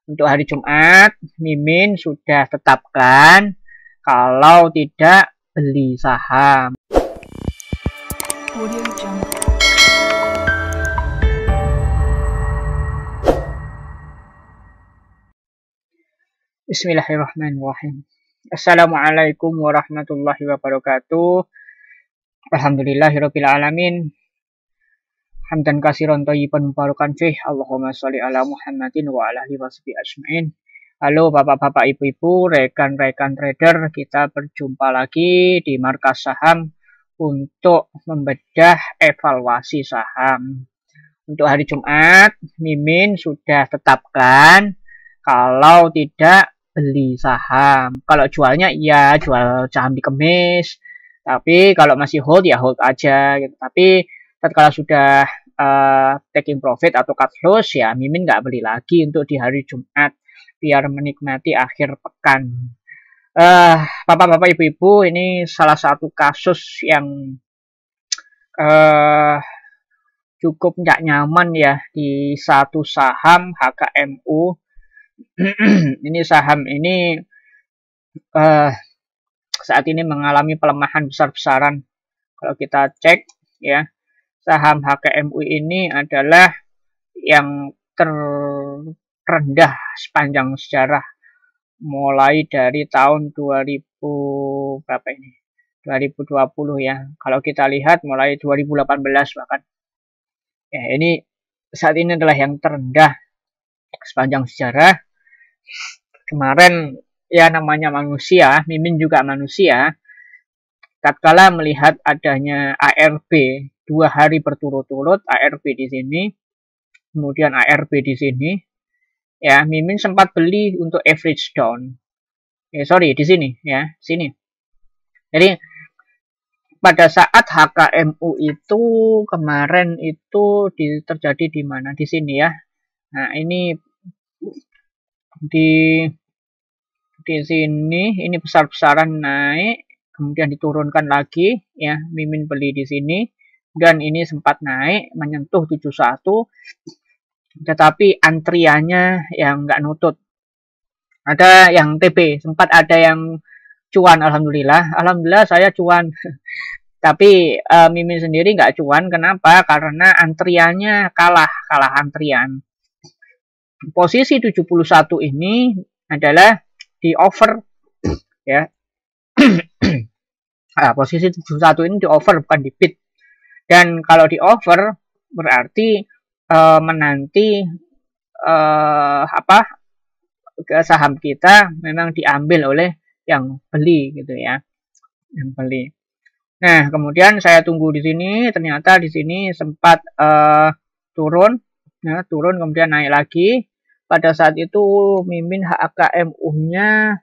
Untuk hari Jumat, Mimin sudah tetapkan kalau tidak beli saham. Bismillahirrahmanirrahim. Assalamualaikum warahmatullahi wabarakatuh. Alhamdulillahirabbil alamin. Hamdan katsiran thayyiban mubarakan fih. Allahumma sholli ala Muhammadin wa ala alihi washabihi ajmain. Halo Bapak-bapak, Ibu-ibu, rekan-rekan trader, kita berjumpa lagi di Markas Saham untuk membedah evaluasi saham. Untuk hari Jumat, Mimin sudah tetapkan kalau tidak beli saham. Kalau jualnya ya jual saham di Kemis. Tapi kalau masih hold ya hold aja gitu. Tapi kalau sudah taking profit atau cut loss ya Mimin nggak beli lagi untuk di hari Jumat biar menikmati akhir pekan. Bapak-bapak, Ibu-ibu, ini salah satu kasus yang cukup nggak nyaman ya di satu saham HKMU. Ini saham ini saat ini mengalami pelemahan besar-besaran. Kalau kita cek ya, saham HKMU ini adalah yang terendah sepanjang sejarah mulai dari tahun 2000 berapa ini? 2020 ya. Kalau kita lihat mulai 2018 bahkan. Ya, ini saat ini adalah yang terendah sepanjang sejarah. Kemarin ya namanya manusia, Mimin juga manusia. Tatkala melihat adanya ARB 2 hari berturut-turut, ARB di sini, kemudian ARB di sini, ya Mimin sempat beli untuk average down. Sorry, di sini ya, sini. Jadi pada saat HKMU itu kemarin itu terjadi di mana? Di sini ya. Nah, ini di sini ini besar-besaran naik, kemudian diturunkan lagi ya, Mimin beli di sini dan ini sempat naik menyentuh 71, tetapi antriannya yang nggak nutut. Ada yang TB, sempat ada yang cuan, alhamdulillah saya cuan. Tapi Mimin sendiri nggak cuan, kenapa? Karena antriannya kalah antrian. Posisi 71 ini adalah di over ya. Posisi 71 ini di over bukan di bid. Dan kalau di over berarti menanti saham kita memang diambil oleh yang beli gitu ya. Yang beli. Nah, kemudian saya tunggu di sini, ternyata di sini sempat turun kemudian naik lagi. Pada saat itu Mimin HKMU-nya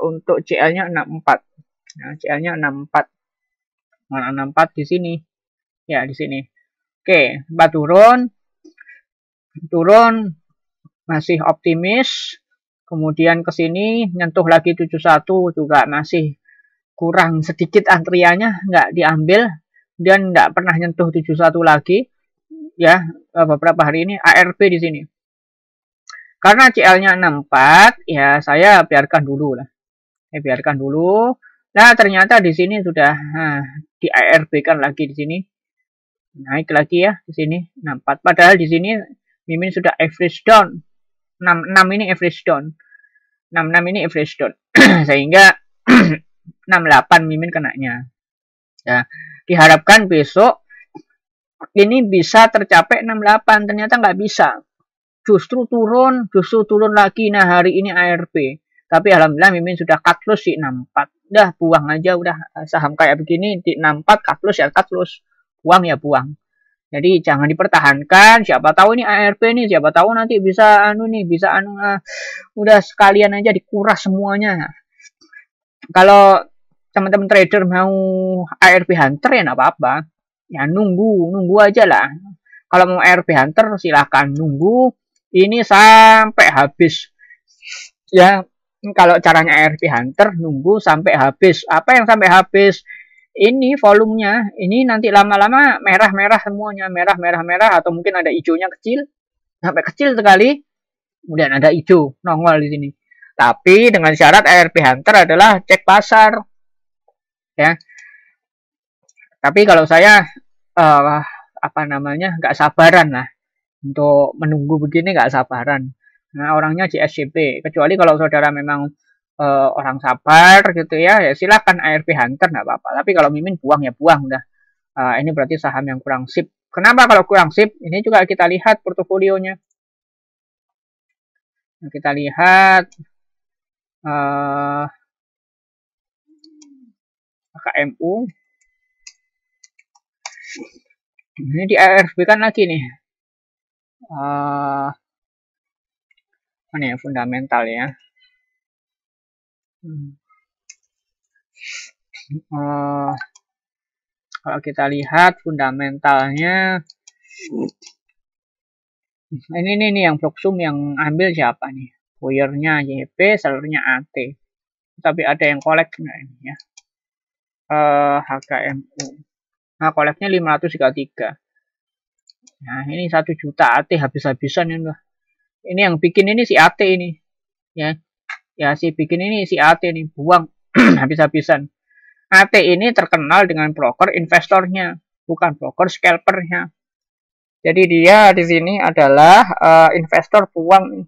untuk CL-nya 64. Nah, CL-nya 64. Mana 64 di sini. Ya, di sini. Oke, sempat turun masih optimis. Kemudian ke sini nyentuh lagi 71 juga masih kurang sedikit antriannya, nggak diambil dan nggak pernah nyentuh 71 lagi. Ya, beberapa hari ini ARB di sini. Karena CL-nya 64, ya saya biarkan dulu lah. Nah, ternyata di sini sudah di ARB-kan lagi di sini. Naik lagi ya di sini 64. Padahal di sini Mimin sudah average down. 66 ini average down. 66 ini average down. Sehingga 68 Mimin kenanya. Ya, diharapkan besok ini bisa tercapai 68, ternyata nggak bisa. Justru turun lagi. Nah, hari ini ARB. Tapi alhamdulillah Mimin sudah cut loss di 64. Udah buang aja, udah saham kayak begini di 64 cut loss ya cut loss. Buang ya buang. Jadi jangan dipertahankan. Siapa tahu ini ARB nih, siapa tahu nanti bisa udah sekalian aja dikuras semuanya. Kalau teman-teman trader mau ARB Hunter ya enggak apa-apa. Ya nunggu aja lah. Kalau mau ARB Hunter silahkan nunggu ini sampai habis. Ya, kalau caranya ARB Hunter nunggu sampai habis. Apa yang sampai habis? Ini volumenya, ini nanti lama-lama merah-merah semuanya, merah atau mungkin ada hijaunya kecil, sampai kecil sekali. kemudian ada hijau nongol di sini. Tapi dengan syarat ARP Hunter adalah cek pasar, ya. Tapi kalau saya apa namanya, nggak sabaran lah untuk menunggu begini, nggak sabaran. Nah, orangnya JSCP. Kecuali kalau saudara memang orang sabar gitu ya, ya silakan ARP Hunter nggak apa-apa. Tapi kalau Mimin buang ya buang dah. Ini berarti saham yang kurang sip. Kenapa kalau kurang sip? Ini juga kita lihat portofolionya. Nah, kita lihat KMU. Ini di ARB kan lagi nih. Mana ya fundamental ya. Kalau kita lihat fundamentalnya, ini nih yang Blocksum yang ambil siapa nih? Buyernya YP, sellernya AT. Tapi ada yang collect nggak ini ya? HKMU. Nah, koleknya 533. Nah, ini 1 juta AT habis-habisan ini. Ini yang bikin ini si AT ini. Ya. Ya, si bikin ini si AT nih, buang habis-habisan. AT ini terkenal dengan broker investornya, bukan broker scalpernya. Jadi dia di sini adalah investor buang.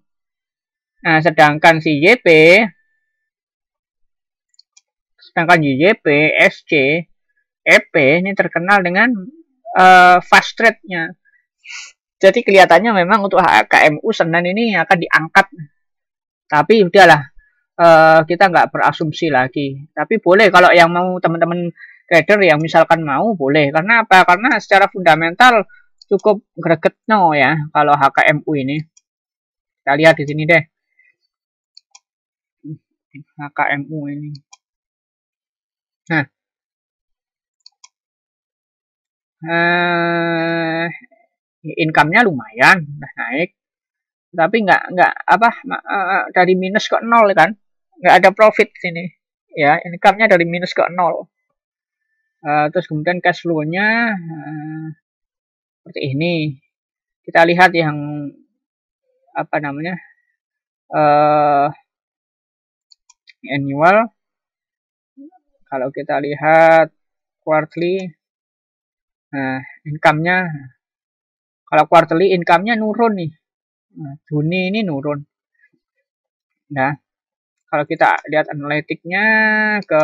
Nah, sedangkan YP, SC, EP ini terkenal dengan fast trade-nya. Jadi kelihatannya memang untuk HKMU Senin ini akan diangkat. Tapi udahlah, kita nggak berasumsi lagi. Tapi boleh kalau yang mau teman-teman trader yang misalkan mau boleh. Karena apa? Karena secara fundamental cukup greget no ya kalau HKMU ini. Kita lihat di sini deh. HKMU ini. Nah. Income-nya lumayan, udah naik. Tapi nggak apa dari minus ke nol kan? Nggak ada profit sini. Ya, income-nya dari minus ke nol. Terus kemudian cash flow-nya seperti ini. Kita lihat yang apa namanya annual. Kalau kita lihat quarterly, nah income-nya, kalau quarterly income-nya nurun nih. Nah, Juni ini nurun. Nah, kalau kita lihat analitiknya ke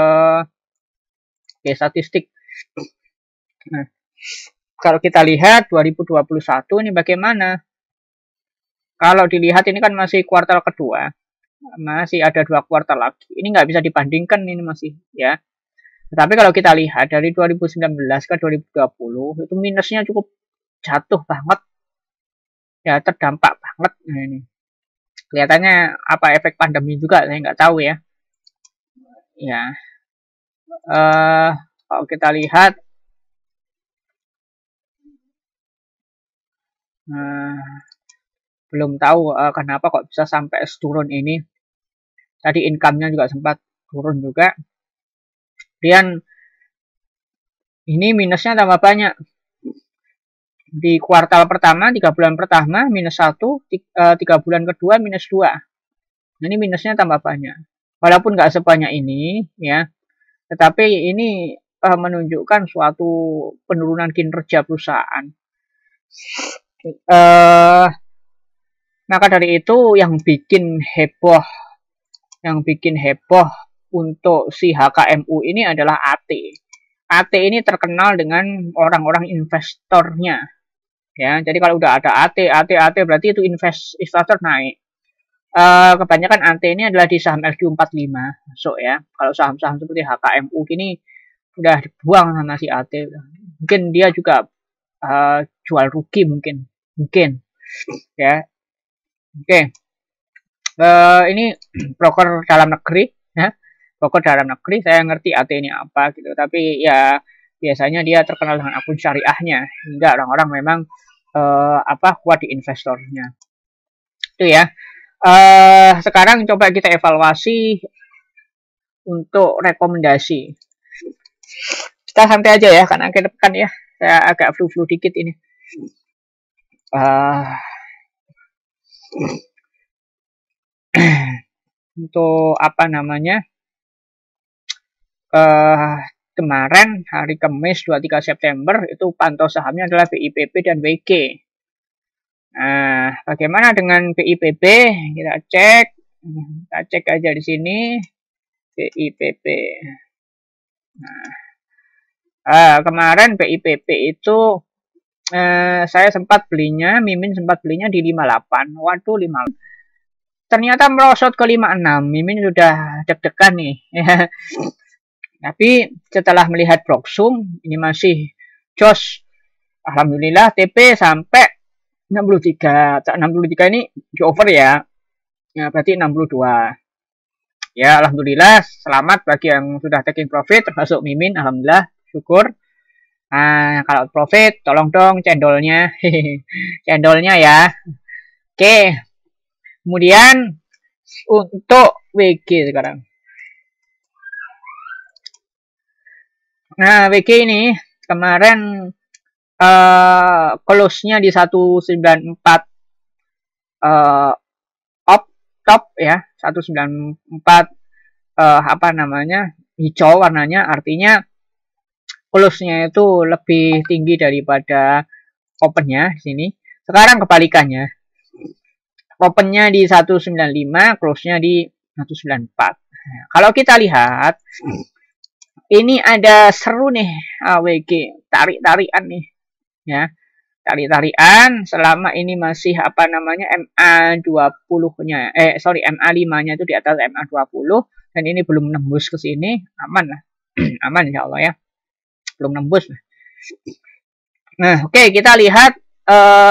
statistik. Nah, kalau kita lihat 2021 ini bagaimana? Kalau dilihat ini kan masih kuartal kedua, masih ada 2 kuartal lagi. Ini nggak bisa dibandingkan ini masih ya. Tetapi kalau kita lihat dari 2019 ke 2020 itu minusnya cukup jatuh banget, ya terdampak banget. Nah, ini kelihatannya apa efek pandemi juga saya nggak tahu ya. Ya, kalau kita lihat belum tahu kenapa kok bisa sampai turun ini. Tadi income-nya juga sempat turun juga. Kemudian ini minusnya tambah banyak. Di kuartal pertama, 3 bulan pertama minus 1, 3 bulan kedua minus 2. Ini minusnya tambah banyak. Walaupun nggak sebanyak ini, ya, tetapi ini menunjukkan suatu penurunan kinerja perusahaan. Maka dari itu yang bikin heboh untuk si HKMU ini adalah AT. AT ini terkenal dengan orang-orang investornya. Ya, jadi kalau udah ada AT berarti itu investor naik. Kebanyakan AT ini adalah di saham LQ45 masuk ya. Kalau saham-saham seperti HKMU ini udah dibuang sama si AT. Mungkin dia juga jual rugi mungkin ya. Oke. Ini broker dalam negeri ya. Broker dalam negeri saya ngerti AT ini apa gitu, tapi ya biasanya dia terkenal dengan akun syariahnya hingga orang-orang memang kuat di investornya. Itu ya. Sekarang coba kita evaluasi untuk rekomendasi. Kita santai aja ya, karena ke depan ya saya agak flu dikit ini. untuk apa namanya kemarin hari Kamis 23 September itu pantau sahamnya adalah BIPB dan WG. Nah, bagaimana dengan BIPB? Kita cek aja di sini BIPB. Nah, kemarin BIPB itu saya sempat belinya, Mimin sempat belinya di 58. Waduh, 58. Ternyata merosot ke 56. Mimin sudah deg-degan nih. Tapi setelah melihat Proxum, ini masih jos. Alhamdulillah TP sampai 63. 63 ini di over ya. Ya, berarti 62. Ya, alhamdulillah selamat bagi yang sudah taking profit termasuk Mimin, alhamdulillah, syukur. Nah, kalau profit tolong dong cendolnya. Cendolnya ya. Oke. Kemudian untuk WG sekarang. Nah, WG ini kemarin close-nya di 194 top ya, 194 apa namanya hijau warnanya, artinya close-nya itu lebih tinggi daripada open-nya di sini. Sekarang kebalikannya, open-nya di 195, close-nya di 194. Nah, kalau kita lihat ini ada seru nih WG, tarik-tarikan nih ya. Tarik-tarikan selama ini masih apa namanya MA20-nya MA5-nya itu di atas MA20 dan ini belum nembus ke sini, aman lah. Aman insyaallah ya. Belum nembus. Nah, oke, kita lihat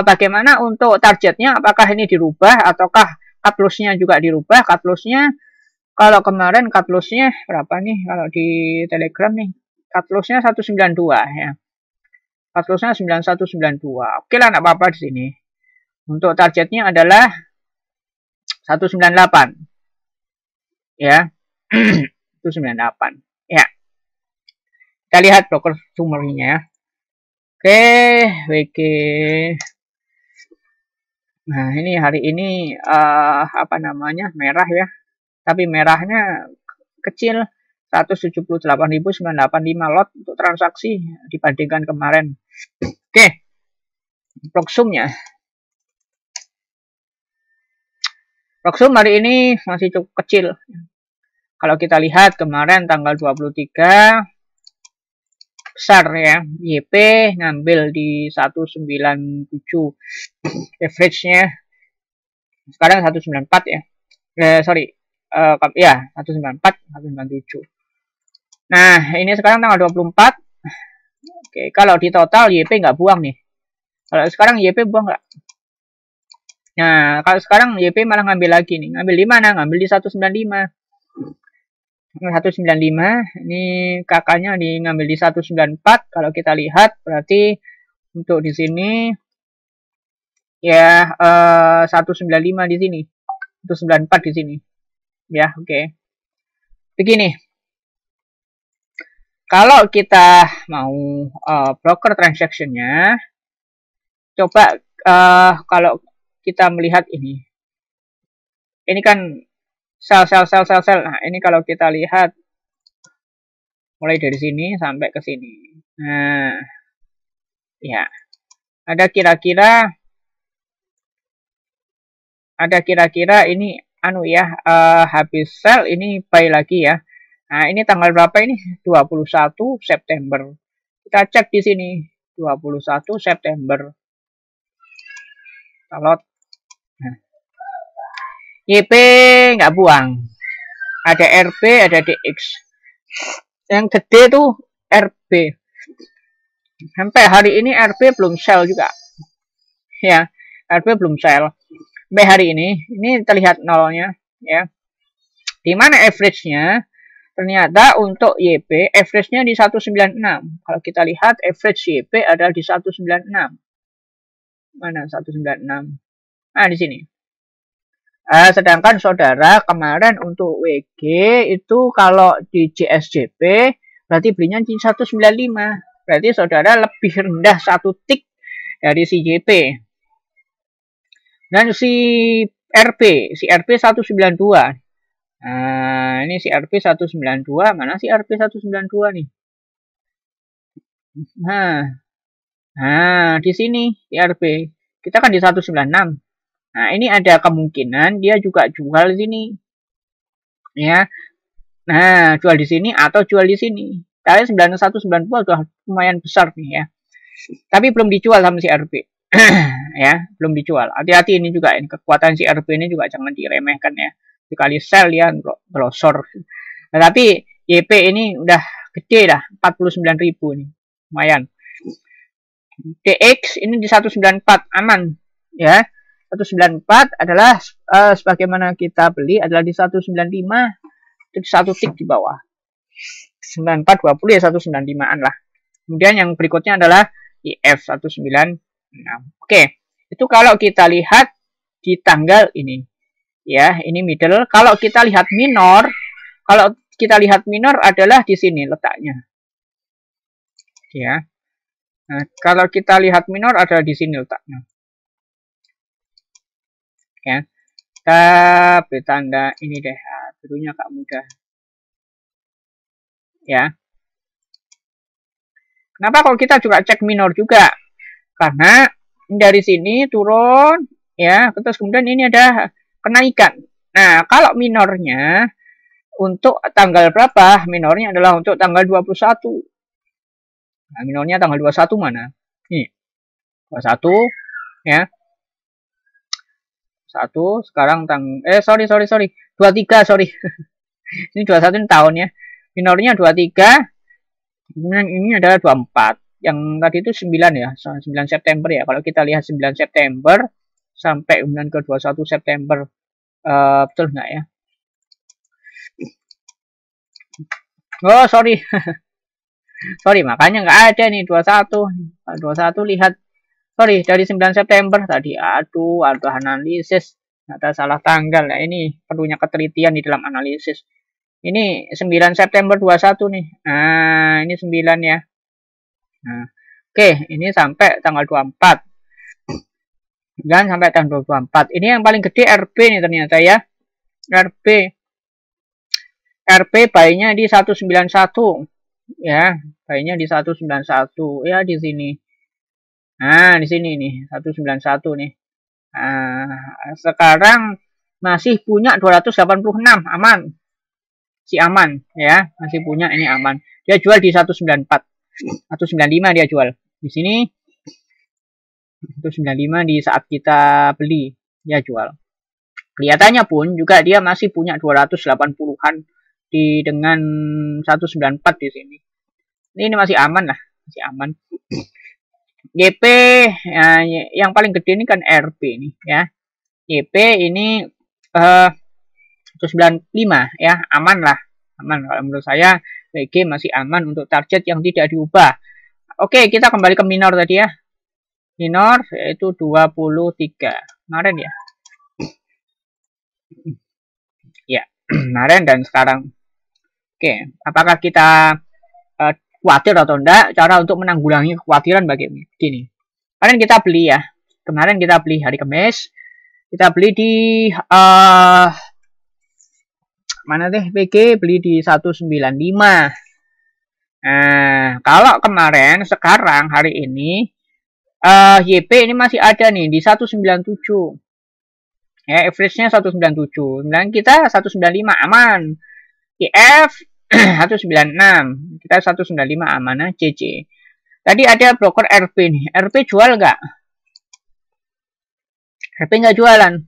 bagaimana untuk targetnya, apakah ini dirubah ataukah cut loss-nya juga dirubah. Cut loss-nya kalau kemarin cut loss-nya berapa nih kalau di Telegram nih? Cut loss-nya 192 ya. Cut loss-nya 9192. Oke lah, enggak apa-apa di sini. Untuk targetnya adalah 198. Ya. 198. Ya. Kita lihat broker summary-nya ya. Oke, WG. Nah, ini hari ini apa namanya? Merah ya. Tapi merahnya kecil. 178.985 lot untuk transaksi dibandingkan kemarin. Oke. Proxumnya. Proxum hari ini masih cukup kecil. Kalau kita lihat kemarin tanggal 23 besar ya. YP ngambil di 197. Average-nya sekarang 194 ya. Ya, 194, 197. Nah, ini sekarang tanggal 24. Oke, kalau di total YP nggak buang nih. Kalau sekarang YP buang nggak? Nah, kalau sekarang YP malah ngambil lagi nih. Ngambil di mana? Ngambil di 195. 195. Ini kakaknya ngambil di 194. Kalau kita lihat berarti untuk di sini ya 195 di sini. 194 di sini. Ya, oke. Begini. Kalau kita mau broker transaction-nya, coba kalau kita melihat ini kan sell. Nah, ini kalau kita lihat mulai dari sini sampai ke sini. Nah, ya, ada kira-kira ini habis sell ini buy lagi ya. Nah, ini tanggal berapa ini? 21 September. Kita cek di sini. 21 September. Kalau nah. YP nggak buang. Ada RB, ada DX. Yang gede tuh RB. Sampai hari ini RB belum sell juga. Ya, RB belum sell. Sampai hari ini terlihat nolnya ya. Di mana average-nya? Ternyata untuk YP average-nya di 196. Kalau kita lihat average YP adalah di 196. Mana 196? Nah, di sini. Sedangkan saudara kemarin untuk WG itu kalau di JSJP berarti belinya di 195. Berarti saudara lebih rendah satu tick dari si JP. Dan si RP 192. Nah, ini si RP 192, mana si RP 192 nih? Nah, di sini di RP. Kita kan di 196. Nah, ini ada kemungkinan dia juga jual di sini. Ya. Nah, jual di sini atau jual di sini. Kali 9190 udah lumayan besar nih ya. Tapi belum dijual sama si RP. Ya, belum dijual. Hati-hati ini juga, ini kekuatan si RP ini juga jangan diremehkan ya. Sekali sell ya glosor. Nah, tapi YP ini udah gede dah, 49.000 nih. Lumayan. DX ini di 194 aman ya. 194 adalah sebagaimana kita beli adalah di 195, itu di satu tick di bawah. 9420 ya 195-an lah. Kemudian yang berikutnya adalah IF 196. Oke, itu kalau kita lihat di tanggal ini. Ya, ini middle. Kalau kita lihat minor, adalah di sini letaknya. Ya. Nah, kalau kita lihat minor adalah di sini letaknya. Ya. Kita beri tanda ini deh. Birunya agak mudah. Ya. Kenapa kalau kita juga cek minor juga? Karena dari sini turun ya, terus kemudian ini ada kenaikan. Nah, kalau minornya untuk tanggal berapa? Minornya adalah untuk tanggal 21. Nah, minornya tanggal 21 mana? Ini. 21 ya. 1 sekarang sorry 23 sorry. Ini 21 ini tahun ya. Minornya 23. Kemudian ini adalah 24. Yang tadi itu 9 ya, 9 September ya. Kalau kita lihat 9 September sampai kemudian ke 21 September betul nggak ya? Oh, sorry. Sorry, makanya nggak ada nih 21. 21 lihat. Sorry, dari 9 September tadi. Aduh, analisis. Ternyata salah tanggal. Nah, ini perlunya ketelitian di dalam analisis. Ini 9 September 21 nih. Nah, ini 9 ya. Nah, oke, ini sampai tanggal 24. Dan sampai tanggal 24. Ini yang paling gede RP nih ternyata ya. RP bayinya di 191. Ya, bayinya di 191. Ya, di sini. Nah, di sini nih, 191 nih. Nah, sekarang masih punya 286, aman. Si aman ya, masih punya ini aman. Dia jual di 194. 195 dia jual. Di sini 195 di saat kita beli dia jual. Kelihatannya pun juga dia masih punya 280-an di dengan 194 di sini. Ini masih aman lah, masih aman. YP yang paling gede ini kan RP nih ya. YP ini 195 ya, aman lah. Aman kalau menurut saya WG masih aman untuk target yang tidak diubah. Oke, kita kembali ke minor tadi ya. Minor yaitu 23 kemarin ya. Ya, kemarin dan sekarang. Oke, apakah kita khawatir atau enggak? Cara untuk menanggulangi kekhawatiran begini. Kemarin kita beli ya. Kemarin kita beli hari Kamis. Kita beli di mana deh PG beli di 195. Nah, kalau kemarin sekarang hari ini YP ini masih ada nih di 197. Ya, average-nya 197. Dan kita 195 aman. IF 196. Kita 195 aman CC. Tadi ada broker RP nih. RP jual nggak? RP nggak jualan.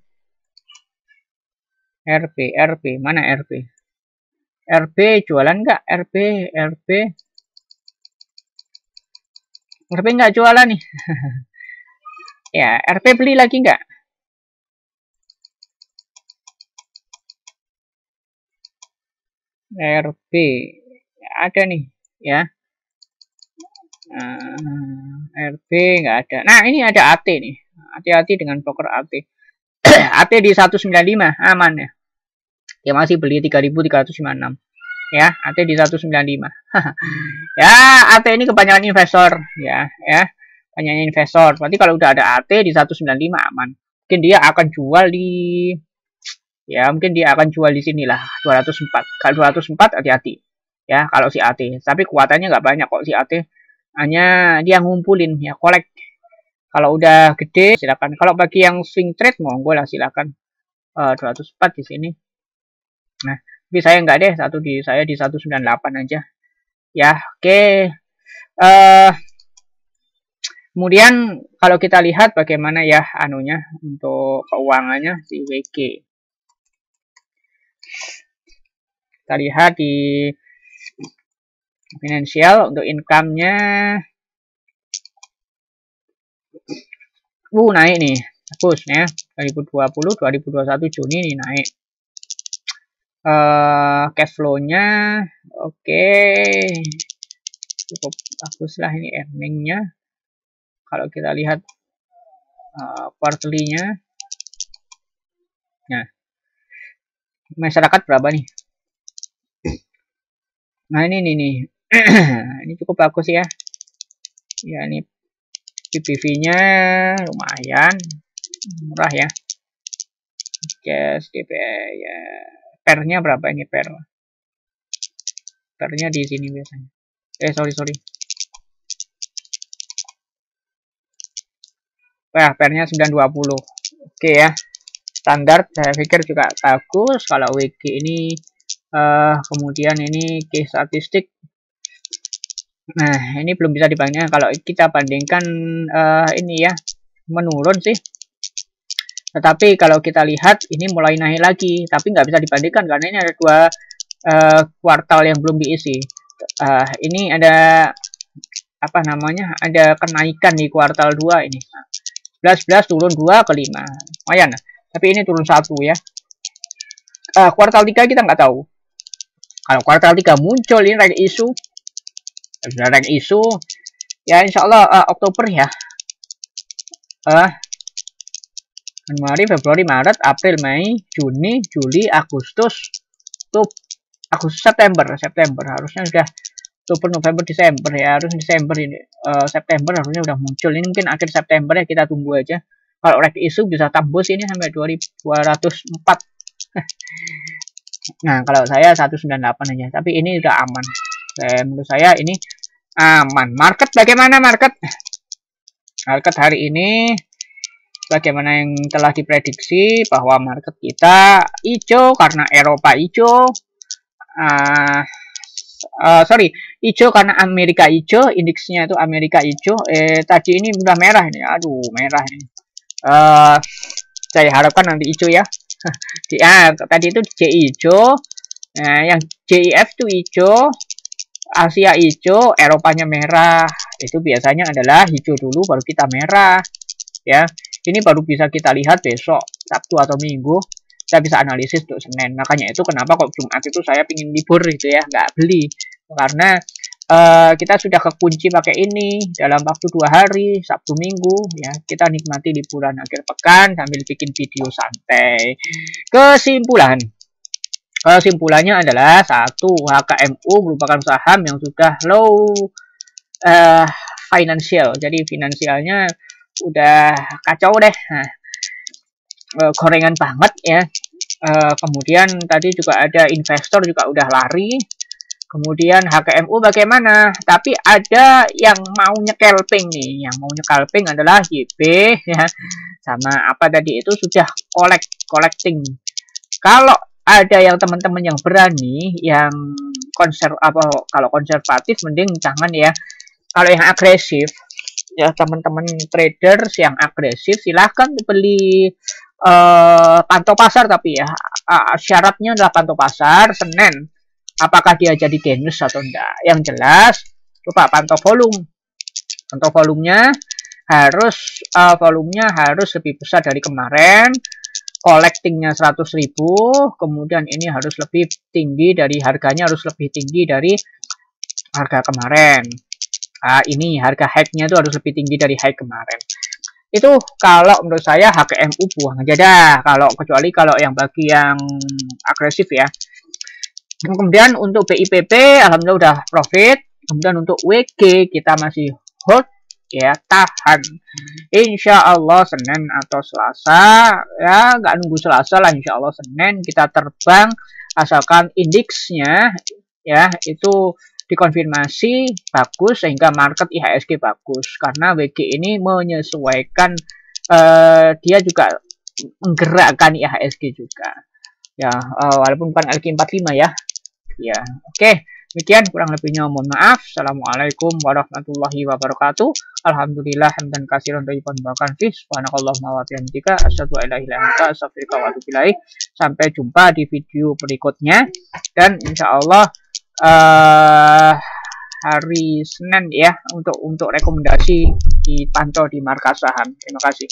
RP mana RP? RP jualan nggak? RP nggak jualan nih. Ya, RP beli lagi nggak? RP ada nih ya. RP nggak ada. Nah, ini ada AT nih. Hati-hati dengan broker AT. AT di 195 aman ya. Dia masih beli 3.356. Ya, AT di 195. Ya, AT ini kebanyakan investor ya. Banyak investor. Berarti kalau udah ada AT di 195 aman. Mungkin dia akan jual di Ya, mungkin dia akan jual di sinilah 204. Kalau 204 hati-hati. Ya, kalau si AT. Tapi kuatannya nggak banyak kok si AT. Hanya dia ngumpulin ya, kolek. Kalau udah gede silakan. Kalau bagi yang swing trade monggo lah silakan. 204 di sini. Nah, tapi saya nggak deh, saya di 198 aja. Ya, oke. Kemudian kalau kita lihat bagaimana ya anunya untuk keuangannya si WG. Kita lihat di finansial untuk income-nya. Naik nih. Bagus ya. 2020, 2021 Juni nih naik. Cash flow-nya oke. Cukup bagus lah ini earning-nya. Kalau kita lihat quarterly-nya. Nah, masyarakat berapa nih? Nah, ini nih. Ini cukup bagus ya. Ya, ini PBV-nya lumayan murah ya. Cash DPI ya. Per-nya berapa ini per? Per-nya di sini biasanya. Sorry. Wah, per-nya 920. Oke ya. Standar saya pikir juga bagus. Kalau WG ini kemudian ini case statistik. Nah, ini belum bisa dibandingkan. Kalau kita bandingkan ini ya, menurun sih. Tetapi kalau kita lihat ini mulai naik lagi, tapi nggak bisa dibandingkan karena ini ada dua kuartal yang belum diisi. Ini ada apa namanya? Ada kenaikan di kuartal 2 ini. 11 turun 2 ke 5. Lumayan. Tapi ini turun 1 ya. Kuartal 3 kita nggak tahu. Kalau kuartal 3 muncul ini rank isu. Sudah rank isu. Ya insya Allah Oktober ya. Januari, Februari, Maret, April, Mei, Juni, Juli, Agustus, September harusnya sudah Oktober, November, Desember ya, harus Desember ini, September harusnya udah muncul. Ini mungkin akhir September ya, kita tunggu aja. Kalau rank isu bisa tembus ini sampai 2204. Nah, kalau saya 198 aja, tapi ini udah aman. Menurut saya ini aman. Market bagaimana market? Market hari ini bagaimana yang telah diprediksi bahwa market kita hijau karena Eropa hijau, hijau karena Amerika hijau, indeksnya itu Amerika hijau. Tadi ini udah merah ini, aduh merah ini. Saya harapkan nanti hijau ya. Tadi itu JI hijau, yang JIF itu hijau, Asia hijau, Eropanya merah. Itu biasanya adalah hijau dulu baru kita merah ya. Ini baru bisa kita lihat besok Sabtu atau Minggu. Kita bisa analisis untuk Senin. Makanya itu kenapa kok Jumat itu saya pingin libur gitu ya, nggak beli. Karena kita sudah kekunci pakai ini dalam waktu 2 hari, Sabtu Minggu ya. Kita nikmati liburan akhir pekan sambil bikin video santai. Kesimpulannya adalah 1, HKMU merupakan saham yang sudah low financial. Jadi finansialnya udah kacau deh. Nah, gorengan banget ya. Kemudian tadi juga ada investor juga udah lari. Kemudian HKMU bagaimana? Tapi ada yang mau nyekelping nih. Yang mau nyekelping adalah YB ya. Sama apa tadi itu sudah collecting. Kalau ada yang teman-teman yang berani, yang kalau konservatif mending jangan ya. Kalau yang agresif ya, teman-teman traders yang agresif silahkan beli pantau pasar, tapi ya syaratnya adalah pantau pasar Senin. Apakah dia jadi genus atau enggak? Yang jelas coba pantau volume. Pantau volumenya harus lebih besar dari kemarin. Collectingnya 100.000, kemudian ini harus lebih tinggi dari harganya, harus lebih tinggi dari harga kemarin. Ini harga high-nya itu harus lebih tinggi dari high kemarin. Itu kalau menurut saya HKMU buang aja dah, kecuali kalau yang bagi yang agresif ya. Kemudian untuk BIPP alhamdulillah udah profit. Kemudian untuk WG kita masih hold ya, tahan. Insya Allah Senin atau Selasa, ya nggak nunggu Selasa lah, Insya Allah Senin kita terbang, asalkan indeksnya ya itu dikonfirmasi bagus sehingga market IHSG bagus, karena WG ini menyesuaikan, dia juga menggerakkan IHSG juga ya, walaupun bukan LQ45 ya. Ya, oke. Demikian kurang lebihnya, mohon maaf. Assalamualaikum warahmatullahi wabarakatuh. Alhamdulillah hamdan katsiran thayyiban mubarakan fih. Subhanakallahumma wa bihamdika asyhadu an la ilaha illa anta astaghfiruka wa atubu ilaik. Sampai jumpa di video berikutnya, dan insyaallah hari Senin ya untuk rekomendasi dipantau di markas saham. Terima kasih.